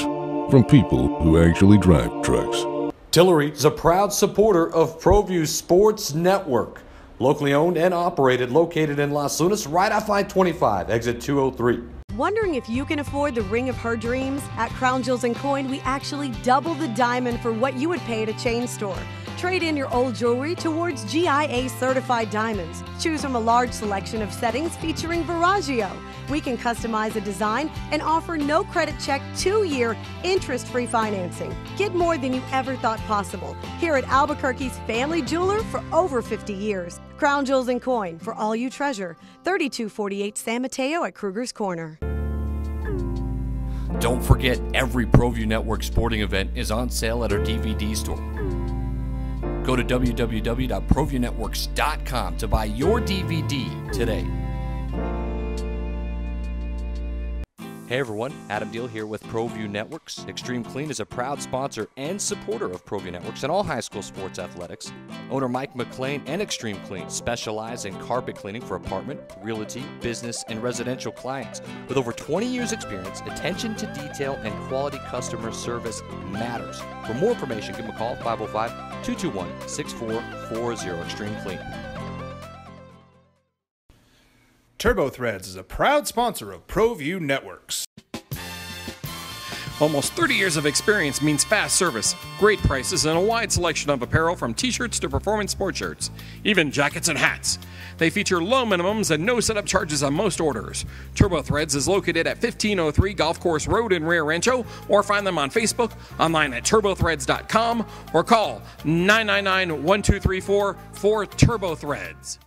from people who actually drive trucks. Tillery is a proud supporter of ProView Sports Network. Locally owned and operated, located in Los Lunas, right off I-25, exit 203. Wondering if you can afford the ring of her dreams? At Crown Jewels and Coin, we actually double the diamond for what you would pay at a chain store. Trade in your old jewelry towards GIA certified diamonds. Choose from a large selection of settings featuring Viraggio. We can customize a design and offer no credit check 2-year interest-free financing. Get more than you ever thought possible here at Albuquerque's family jeweler for over 50 years. Crown Jewels and Coin, for all you treasure. 3248 San Mateo at Kruger's Corner. Don't forget, every ProView Network sporting event is on sale at our DVD store. Go to www.proviewNetworks.com to buy your DVD today. Hey everyone, Adam Deal here with ProView Networks. Extreme Clean is a proud sponsor and supporter of ProView Networks and all high school sports athletics. Owner Mike McLean and Extreme Clean specialize in carpet cleaning for apartment, realty, business, and residential clients. With over 20 years experience, attention to detail and quality customer service matters. For more information, give them a call, 505-221-6440, Extreme Clean. Turbo Threads is a proud sponsor of ProView Networks. Almost 30 years of experience means fast service, great prices, and a wide selection of apparel from t-shirts to performance sports shirts, even jackets and hats. They feature low minimums and no setup charges on most orders. Turbo Threads is located at 1503 Golf Course Road in Rio Rancho, or find them on Facebook, online at turbothreads.com, or call 999-1234 for Turbo Threads.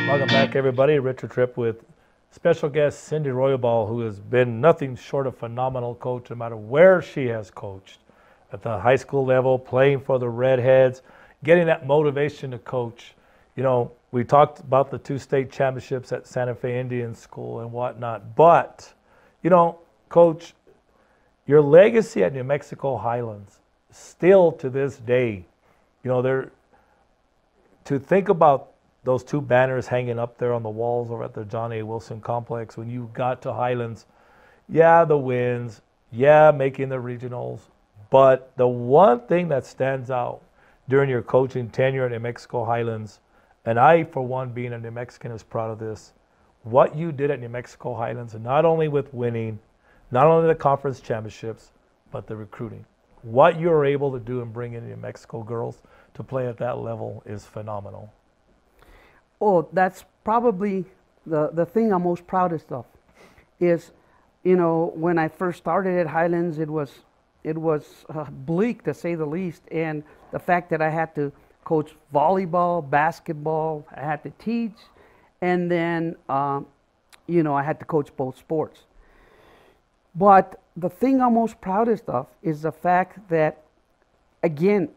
Welcome back, everybody. Richard Tripp with special guest Cindy Roybal, who has been nothing short of phenomenal coach no matter where she has coached. At the high school level, playing for the Redheads, getting that motivation to coach. You know, we talked about the 2 state championships at Santa Fe Indian School and whatnot. But, you know, Coach, your legacy at New Mexico Highlands, still to this day, you know, to think about those 2 banners hanging up there on the walls over at the John A. Wilson Complex when you got to Highlands. Yeah, the wins. Yeah, making the regionals. But the one thing that stands out during your coaching tenure at New Mexico Highlands, and I, for one, being a New Mexican, is proud of this, what you did at New Mexico Highlands, not only with winning, not only the conference championships, but the recruiting. What you were able to do and bring in New Mexico girls to play at that level is phenomenal. Oh, that's probably the thing I'm most proudest of is, you know, when I first started at Highlands, it was bleak, to say the least. And the fact that I had to coach volleyball, basketball, I had to teach, and then, you know, I had to coach both sports. But the thing I'm most proudest of is the fact that, again,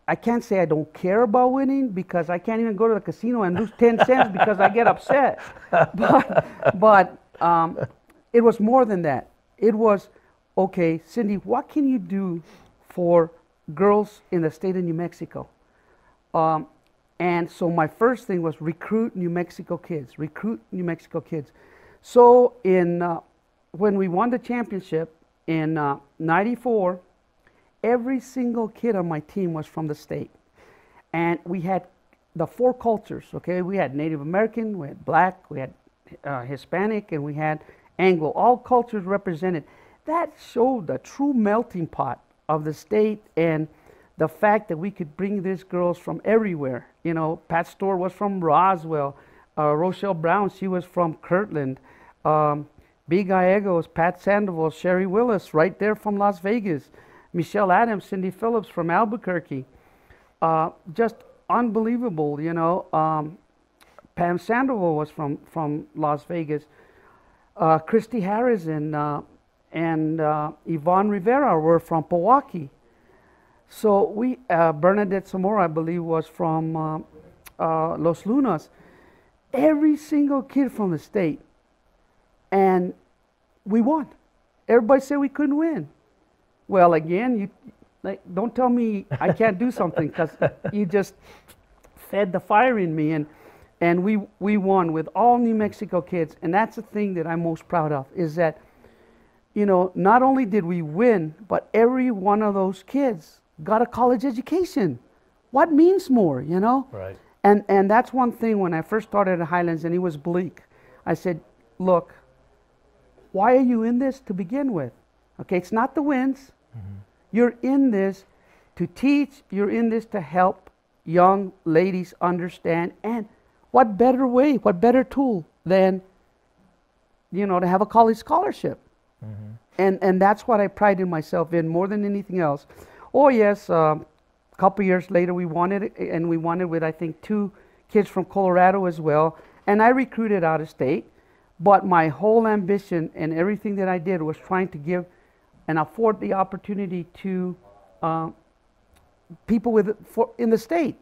I can't say I don't care about winning, because I can't even go to the casino and lose 10 cents because I get upset. But it was more than that. It was, okay, Cindy, what can you do for girls in the state of New Mexico? And so my first thing was recruit New Mexico kids, So when we won the championship in '94, every single kid on my team was from the state. And we had the 4 cultures, okay? We had Native American, we had black, we had Hispanic, and we had Anglo, all cultures represented. That showed the true melting pot of the state and the fact that we could bring these girls from everywhere. You know, Pat Storr was from Roswell. Rochelle Brown, she was from Kirtland. B. Gallegos, Pat Sandoval, Sherry Willis, right there from Las Vegas. Michelle Adams, Cindy Phillips from Albuquerque. Just unbelievable, you know. Pam Sandoval was from Las Vegas. Christy Harris and Yvonne Rivera were from Milwaukee. So we, Bernadette Zamora, I believe, was from Los Lunas. Every single kid from the state. And we won. Everybody said we couldn't win. Well, again, don't tell me I can't do something, because you just fed the fire in me. And we won with all New Mexico kids. And that's the thing that I'm most proud of, is that, you know, not only did we win, but every one of those kids got a college education. What means more, you know? Right. And that's one thing when I first started at Highlands and it was bleak. I said, look, why are you in this to begin with? Okay, it's not the wins. Mm-hmm. You're in this to teach. You're in this to help young ladies understand. And what better way, what better tool than, you know, to have a college scholarship? Mm-hmm. And that's what I prided myself in more than anything else. Oh, yes, a couple years later we won it, and we won it with, I think, 2 kids from Colorado as well. And I recruited out of state. But my whole ambition and everything that I did was trying to give and afford the opportunity to people in the state.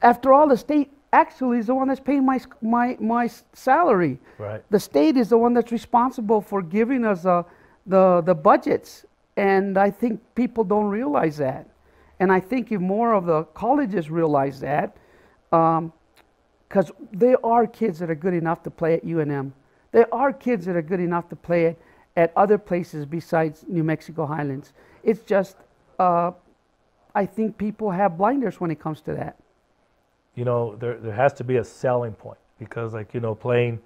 After all, the state actually is the one that's paying my salary. Right. The state is the one that's responsible for giving us the budgets. And I think people don't realize that. And I think if more of the colleges realize that, because there are kids that are good enough to play at UNM. There are kids that are good enough to play at other places besides New Mexico Highlands. It's just, I think people have blinders when it comes to that. You know, there has to be a selling point, because, like, you know, playing,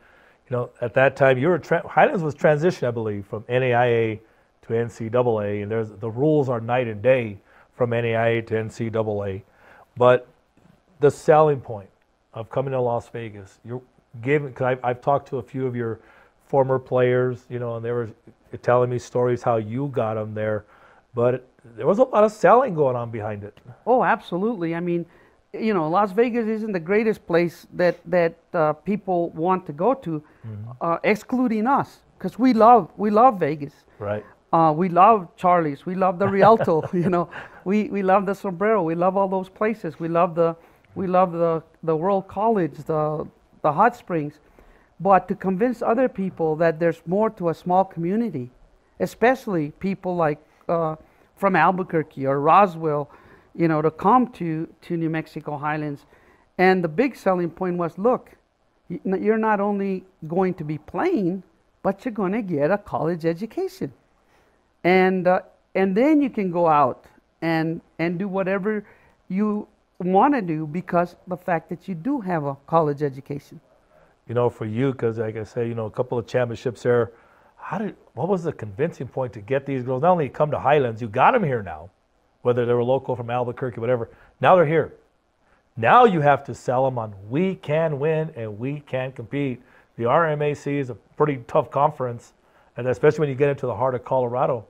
you know, at that time, Highlands was transitioned, I believe, from NAIA to NCAA, and the rules are night and day from NAIA to NCAA. But the selling point of coming to Las Vegas, because I've talked to a few of your former players, you know, and they were telling me stories how you got them there, but there was a lot of selling going on behind it. Oh, absolutely. I mean, you know, Las Vegas isn't the greatest place that people want to go to, excluding us, because we love Vegas. Right. We love Charlie's. We love the Rialto. You know, we love the Sombrero. We love all those places. We love the World College, the hot springs. But to convince other people that there's more to a small community, especially people like from Albuquerque or Roswell, you know, to come to New Mexico Highlands. And the big selling point was, look, you're not only going to be playing, but you're going to get a college education. And then you can go out and do whatever you want to do, because the fact that you do have a college education. You know, for you, because like I say, you know, a couple of championships there, what was the convincing point to get these girls, not only come to Highlands, you got them here now, whether they were local from Albuquerque, whatever, now they're here. Now you have to sell them on we can win and we can compete. The RMAC is a pretty tough conference, and especially when you get into the heart of Colorado,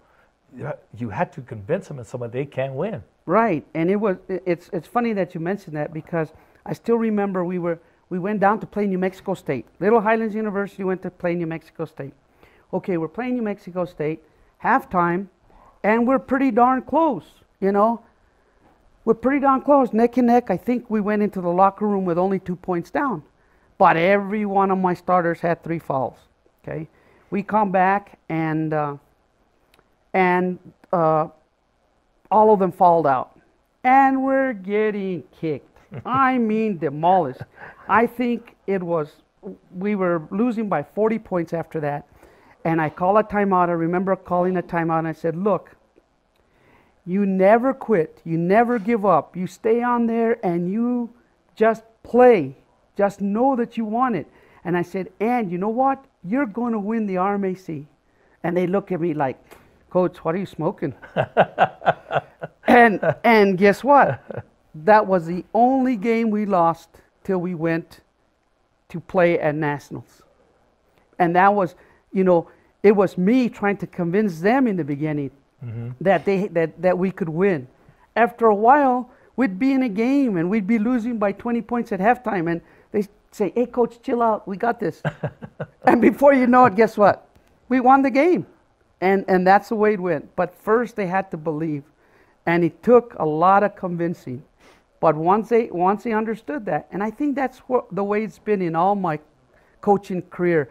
you had to convince them in some way they can win. Right, and it's funny that you mentioned that, because I still remember we went down to play New Mexico State. Little Highlands University went to play New Mexico State. Okay, we're playing New Mexico State, halftime, and we're pretty darn close, you know. We're pretty darn close, neck and neck. I think we went into the locker room with only 2 points down. But every one of my starters had 3 fouls, okay. We come back and all of them fouled out. And we're getting kicked. I mean, demolished. I think we were losing by 40 points after that. And I called a timeout. I remember calling a timeout, and I said, look, You never quit. You never give up. You stay on there and you just play. Just know that you want it. And I said, and you know what? You're going to win the RMAC. And they look at me like, Coach, what are you smoking? and guess what? That was the only game we lost till we went to play at Nationals. And that was, you know, it was me trying to convince them in the beginning that we could win. After a while, we'd be in a game and we'd be losing by 20 points at halftime. And they say, hey, Coach, chill out. We got this. And before you know it, guess what? We won the game. And that's the way it went. But first they had to believe. And it took a lot of convincing. But once they understood that, and I think that's the way it's been in all my coaching career.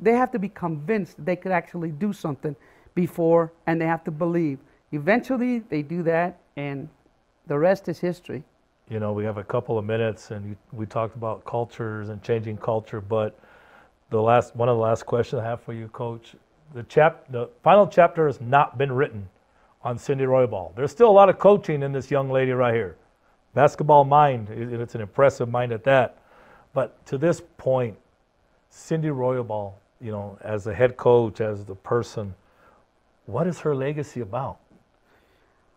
They have to be convinced that they could actually do something before, and they have to believe. Eventually they do that, and the rest is history. You know, we have a couple of minutes, and we talked about cultures and changing culture, but one of the last questions I have for you, Coach, the final chapter has not been written on Cindy Roybal. There's still a lot of coaching in this young lady right here. Basketball mind, it's an impressive mind at that. But to this point, Cindy Roybal, you know, as the head coach, as the person, what is her legacy about?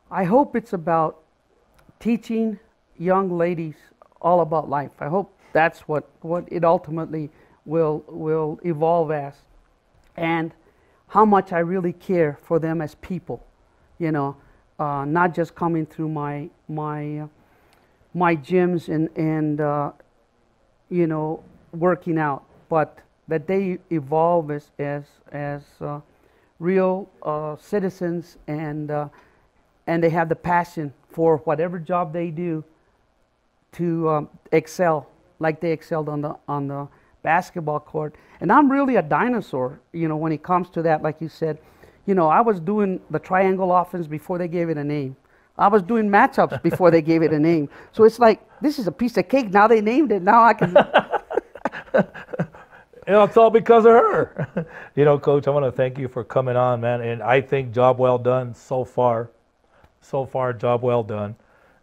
I hope it's about teaching young ladies all about life. I hope that's what it ultimately will evolve as, and how much I really care for them as people. You know, not just coming through my gyms and you know, working out, but that they evolve as real citizens, and they have the passion for whatever job they do to excel like they excelled on the basketball court. And I'm really a dinosaur, you know, when it comes to that. Like you said, you know, I was doing the triangle offense before they gave it a name. I was doing matchups before they gave it a name. So it's like, this is a piece of cake. Now they named it. Now I can. You know, it's all because of her. You know, Coach, I want to thank you for coming on, man. And I think job well done so far. So far, job well done.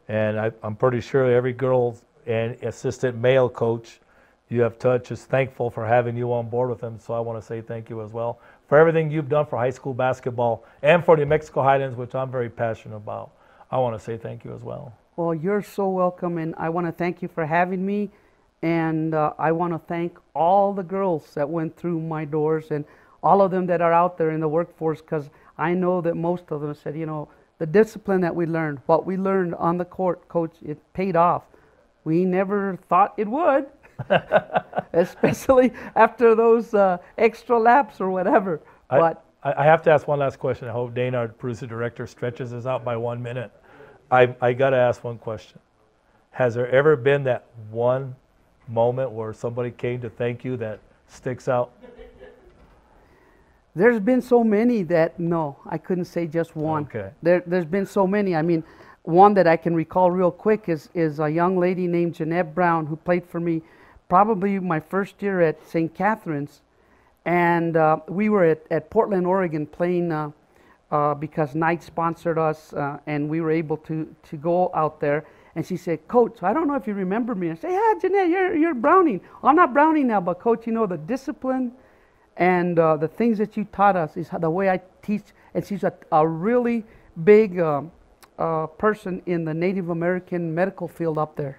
And I'm pretty sure every girl and assistant male coach you have touched is thankful for having you on board with them. So I want to say thank you as well for everything you've done for high school basketball and for New Mexico Highlands, which I'm very passionate about. I want to say thank you as well. Well, you're so welcome, and I want to thank you for having me. And I want to thank all the girls that went through my doors and all of them that are out there in the workforce, because I know that most of them said, you know, the discipline that we learned, what we learned on the court, Coach, it paid off. We never thought it would, especially after those extra laps or whatever. But I have to ask one last question. I hope Dana, our producer director, stretches us out by 1 minute. I got to ask one question. Has there ever been that one moment where somebody came to thank you that sticks out? There's been so many that, no, I couldn't say just one. Okay. There's been so many. I mean, one that I can recall real quick is a young lady named Jeanette Brown, who played for me probably my first year at St. Catherine's. And we were at Portland, Oregon playing because Knight sponsored us, and we were able to go out there. And she said, Coach, I don't know if you remember me. I said, yeah, Jeanette, you're Browning. I'm not Browning now, but Coach, you know, the discipline and the things that you taught us is the way I teach. And she's a really big person in the Native American medical field up there.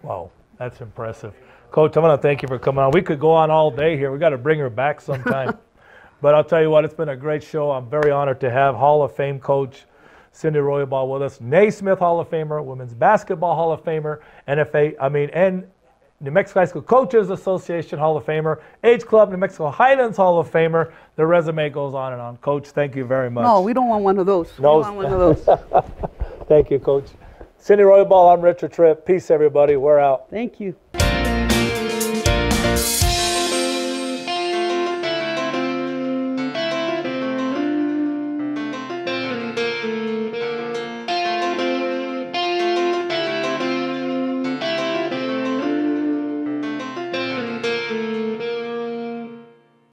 Wow, that's impressive. Coach, I want to thank you for coming on. We could go on all day here. We got to bring her back sometime. But I'll tell you what, it's been a great show. I'm very honored to have Hall of Fame coach Cindy Roybal with us, Naismith Hall of Famer, Women's Basketball Hall of Famer, and New Mexico High School Coaches Association Hall of Famer, Age Club New Mexico Highlands Hall of Famer. The resume goes on and on. Coach, thank you very much. No, we don't want one of those. No. We want one of those. Thank you, Coach. Cindy Roybal, I'm Richard Tripp. Peace, everybody. We're out. Thank you.